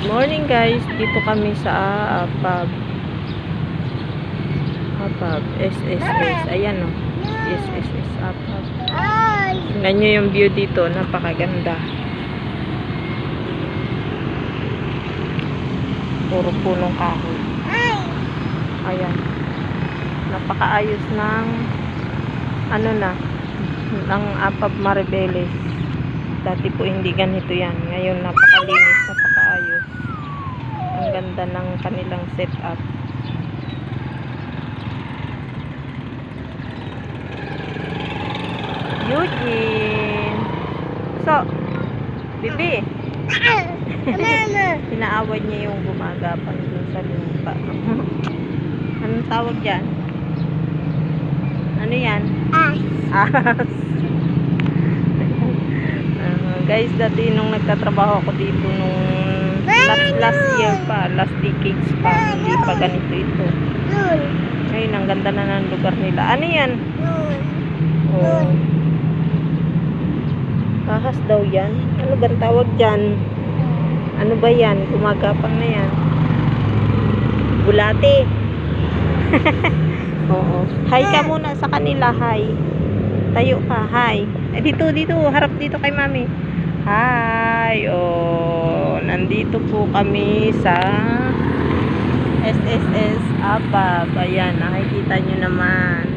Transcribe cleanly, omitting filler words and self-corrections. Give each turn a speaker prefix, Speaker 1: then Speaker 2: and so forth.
Speaker 1: Morning guys, dito kami sa APAB SSS, ayan o, SSS APAB. Tingnan nyo yung view dito, napakaganda. Puro punong kahoy. Ayan, napakaayos ng ng APAB Maribeles. Dati po hindi ganito yan, ngayon napakalinis, napakaayos. Ang ganda ng kanilang setup. Eugene. So, Bibi. Pinaawad niya yung gumagapang dun sa lupa. Anong tawag dyan? Ano yan? As. Guys, dati nung nagtatrabaho ako dito nung last year pa, last decades pa, hindi pa ganito ito. Ngayon, ang ganda na ng lugar nila. Ano yan? Oh. Ahas daw yan. Ano ba tawag dyan? Ano ba yan? Gumagapang na yan. Bulate. Oo. Hi ka muna sa kanila. Hi. Tayo ka. Hi. Dito. Harap dito kay mami. Hi. Oh. Nandito po kami sa SSS APAB. Ayan. Nakikita nyo naman.